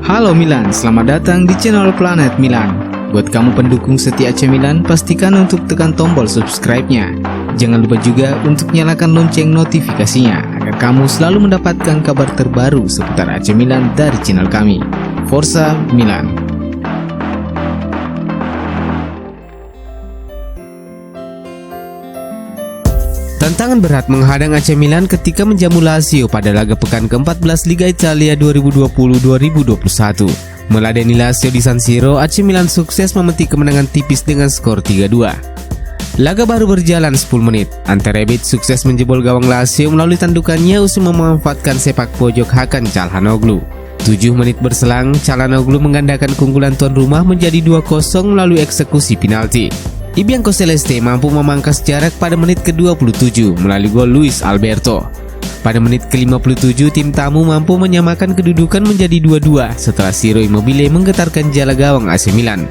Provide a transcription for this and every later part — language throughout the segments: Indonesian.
Halo Milan, selamat datang di channel Planet Milan. Buat kamu pendukung setia AC Milan, pastikan untuk tekan tombol subscribe-nya. Jangan lupa juga untuk nyalakan lonceng notifikasinya agar kamu selalu mendapatkan kabar terbaru seputar AC Milan dari channel kami. Forza Milan. Tantangan berat menghadang AC Milan ketika menjamu Lazio pada laga pekan ke-14 Liga Italia 2020-2021. Meladeni Lazio di San Siro, AC Milan sukses memetik kemenangan tipis dengan skor 3-2. Laga baru berjalan 10 menit. Ante Rebic sukses menjebol gawang Lazio melalui tandukannya usai memanfaatkan sepak pojok Hakan Çalhanoğlu. 7 menit berselang, Çalhanoğlu menggandakan keunggulan tuan rumah menjadi 2-0 melalui eksekusi penalti. I Bianco Celeste mampu memangkas jarak pada menit ke-27 melalui gol Luis Alberto. Pada menit ke-57, tim tamu mampu menyamakan kedudukan menjadi 2-2 setelah Ciro Immobile menggetarkan jala gawang AC Milan.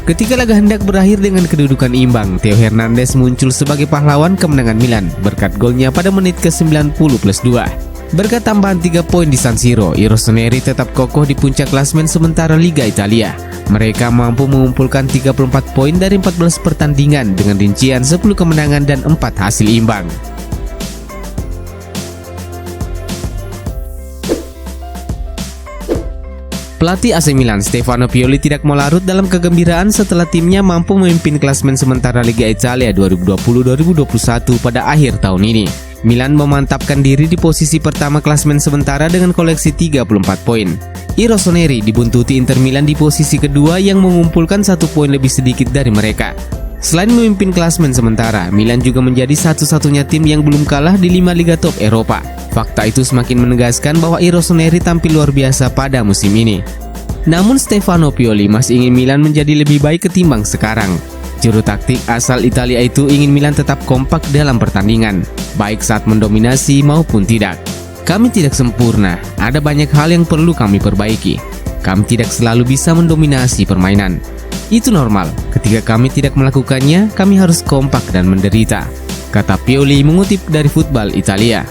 Ketika laga hendak berakhir dengan kedudukan imbang, Theo Hernandez muncul sebagai pahlawan kemenangan Milan berkat golnya pada menit ke-90+2. Berkat tambahan 3 poin di San Siro, i Rossoneri tetap kokoh di puncak klasemen sementara Liga Italia. Mereka mampu mengumpulkan 34 poin dari 14 pertandingan dengan rincian 10 kemenangan dan 4 hasil imbang. Pelatih AC Milan Stefano Pioli tidak mau larut dalam kegembiraan setelah timnya mampu memimpin klasemen sementara Liga Italia 2020-2021 pada akhir tahun ini. Milan memantapkan diri di posisi pertama klasemen sementara dengan koleksi 34 poin. I Rossoneri dibuntuti Inter Milan di posisi kedua yang mengumpulkan 1 poin lebih sedikit dari mereka. Selain memimpin klasemen sementara, Milan juga menjadi satu-satunya tim yang belum kalah di 5 liga top Eropa. Fakta itu semakin menegaskan bahwa I Rossoneri tampil luar biasa pada musim ini. Namun Stefano Pioli masih ingin Milan menjadi lebih baik ketimbang sekarang. Juru taktik asal Italia itu ingin Milan tetap kompak dalam pertandingan, baik saat mendominasi maupun tidak. Kami tidak sempurna, ada banyak hal yang perlu kami perbaiki. Kami tidak selalu bisa mendominasi permainan. Itu normal, ketika kami tidak melakukannya, kami harus kompak dan menderita, kata Pioli mengutip dari Football Italia.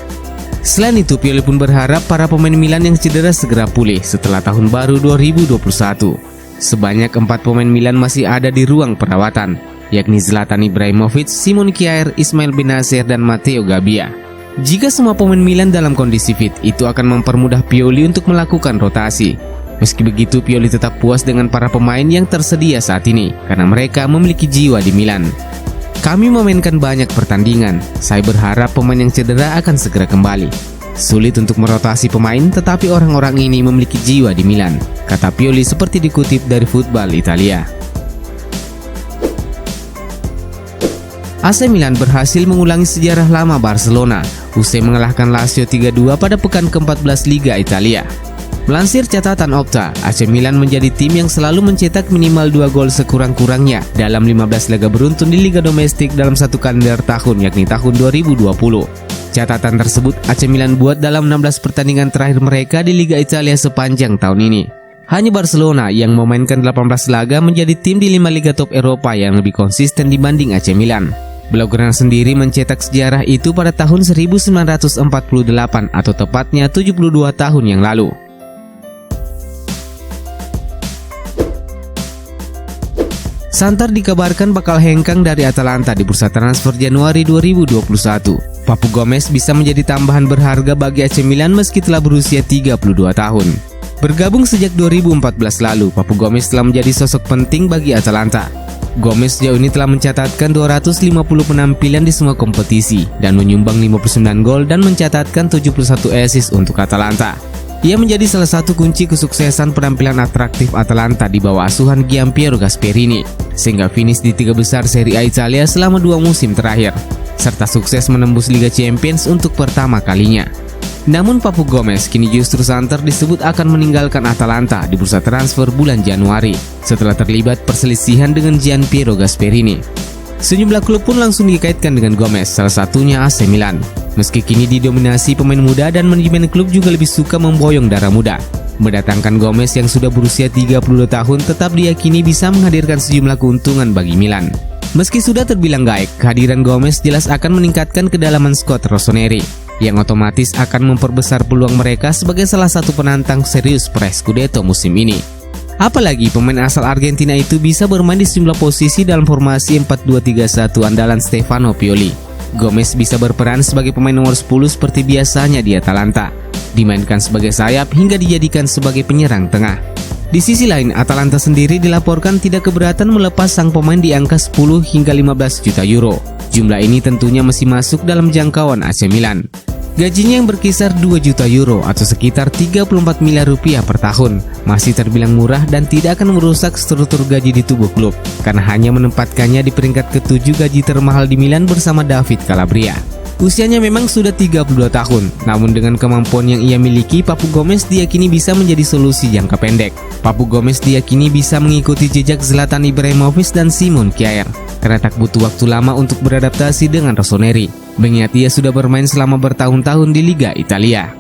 Selain itu, Pioli pun berharap para pemain Milan yang cedera segera pulih setelah tahun baru 2021. Sebanyak 4 pemain Milan masih ada di ruang perawatan, yakni Zlatan Ibrahimovic, Simon Kjaer, Ismail Bennacer, dan Matteo Gabbia. Jika semua pemain Milan dalam kondisi fit, itu akan mempermudah Pioli untuk melakukan rotasi. Meski begitu, Pioli tetap puas dengan para pemain yang tersedia saat ini, karena mereka memiliki jiwa di Milan. Kami memainkan banyak pertandingan, saya berharap pemain yang cedera akan segera kembali. Sulit untuk merotasi pemain, tetapi orang-orang ini memiliki jiwa di Milan, kata Pioli seperti dikutip dari Football Italia. AC Milan berhasil mengulangi sejarah lama Barcelona usai mengalahkan Lazio 3-2 pada pekan ke-14 Liga Italia. Melansir catatan Opta, AC Milan menjadi tim yang selalu mencetak minimal 2 gol sekurang-kurangnya dalam 15 laga beruntun di liga domestik dalam satu kalender tahun, yakni tahun 2020. Catatan tersebut AC Milan buat dalam 16 pertandingan terakhir mereka di Liga Italia sepanjang tahun ini. Hanya Barcelona yang memainkan 18 laga menjadi tim di 5 liga top Eropa yang lebih konsisten dibanding AC Milan. Blaugrana sendiri mencetak sejarah itu pada tahun 1948 atau tepatnya 72 tahun yang lalu. Santar dikabarkan bakal hengkang dari Atalanta di bursa transfer Januari 2021. Papu Gomez bisa menjadi tambahan berharga bagi AC Milan meski telah berusia 32 tahun. Bergabung sejak 2014 lalu, Papu Gomez telah menjadi sosok penting bagi Atalanta. Gomez sejauh ini telah mencatatkan 250 penampilan di semua kompetisi dan menyumbang 59 gol dan mencatatkan 71 assist untuk Atalanta. Ia menjadi salah satu kunci kesuksesan penampilan atraktif Atalanta di bawah asuhan Gianpiero Gasperini, sehingga finish di 3 besar Serie A Italia selama 2 musim terakhir, serta sukses menembus Liga Champions untuk pertama kalinya. Namun Papu Gomez kini justru santer disebut akan meninggalkan Atalanta di bursa transfer bulan Januari setelah terlibat perselisihan dengan Gianpiero Gasperini. Sejumlah klub pun langsung dikaitkan dengan Gomez, salah satunya AC Milan. Meski kini didominasi pemain muda dan manajemen klub juga lebih suka memboyong darah muda. Mendatangkan Gomez yang sudah berusia 32 tahun tetap diyakini bisa menghadirkan sejumlah keuntungan bagi Milan. Meski sudah terbilang gaek, kehadiran Gomez jelas akan meningkatkan kedalaman skuad Rossoneri. yang otomatis akan memperbesar peluang mereka sebagai salah satu penantang serius peraih Scudetto musim ini. Apalagi pemain asal Argentina itu bisa bermain di sejumlah posisi dalam formasi 4-2-3-1 andalan Stefano Pioli. Gomez bisa berperan sebagai pemain nomor 10 seperti biasanya di Atalanta, dimainkan sebagai sayap hingga dijadikan sebagai penyerang tengah. Di sisi lain, Atalanta sendiri dilaporkan tidak keberatan melepas sang pemain di angka 10 hingga 15 juta euro. Jumlah ini tentunya masih masuk dalam jangkauan AC Milan. Gajinya yang berkisar 2 juta euro atau sekitar 34 miliar rupiah per tahun masih terbilang murah dan tidak akan merusak struktur gaji di tubuh klub karena hanya menempatkannya di peringkat ke-7 gaji termahal di Milan bersama David Calabria. Usianya memang sudah 32 tahun, namun dengan kemampuan yang ia miliki, Papu Gomez diyakini bisa menjadi solusi jangka pendek. Papu Gomez diyakini bisa mengikuti jejak Zlatan Ibrahimovic dan Simon Kjaer, karena tak butuh waktu lama untuk beradaptasi dengan Rossoneri. Mengingat ia sudah bermain selama bertahun-tahun di Liga Italia.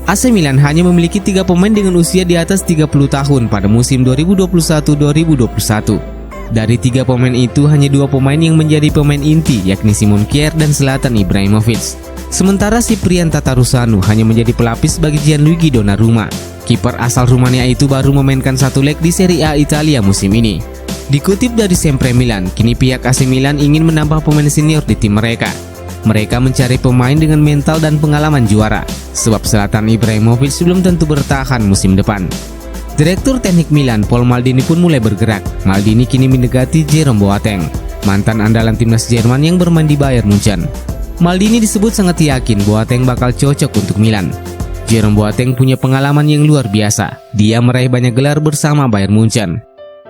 AC Milan hanya memiliki 3 pemain dengan usia di atas 30 tahun pada musim 2021-2021. Dari 3 pemain itu, hanya 2 pemain yang menjadi pemain inti, yakni Simon Kjaer dan Zlatan Ibrahimovic. Sementara Cyprian Tatarusanu hanya menjadi pelapis bagi Gianluigi Donnarumma. Kiper asal Rumania itu baru memainkan 1 leg di Serie A Italia musim ini. Dikutip dari Sempre Milan, kini pihak AC Milan ingin menambah pemain senior di tim mereka. Mereka mencari pemain dengan mental dan pengalaman juara, sebab Zlatan Ibrahimovic belum tentu bertahan musim depan. Direktur Teknik Milan, Paul Maldini pun mulai bergerak. Maldini kini mendekati Jerome Boateng, mantan andalan timnas Jerman yang bermain di Bayern Munchen. Maldini disebut sangat yakin Boateng bakal cocok untuk Milan. Jerome Boateng punya pengalaman yang luar biasa. Dia meraih banyak gelar bersama Bayern Munchen.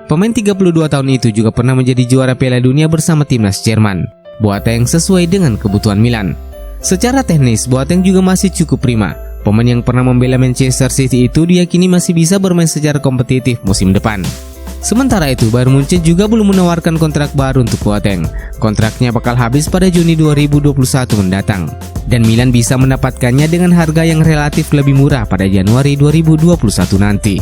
Pemain 32 tahun itu juga pernah menjadi juara Piala Dunia bersama timnas Jerman. Boateng sesuai dengan kebutuhan Milan. Secara teknis, Boateng juga masih cukup prima. Pemain yang pernah membela Manchester City itu diyakini masih bisa bermain secara kompetitif musim depan. Sementara itu, Bayern Munchen juga belum menawarkan kontrak baru untuk Boateng. Kontraknya bakal habis pada Juni 2021 mendatang. Dan Milan bisa mendapatkannya dengan harga yang relatif lebih murah pada Januari 2021 nanti.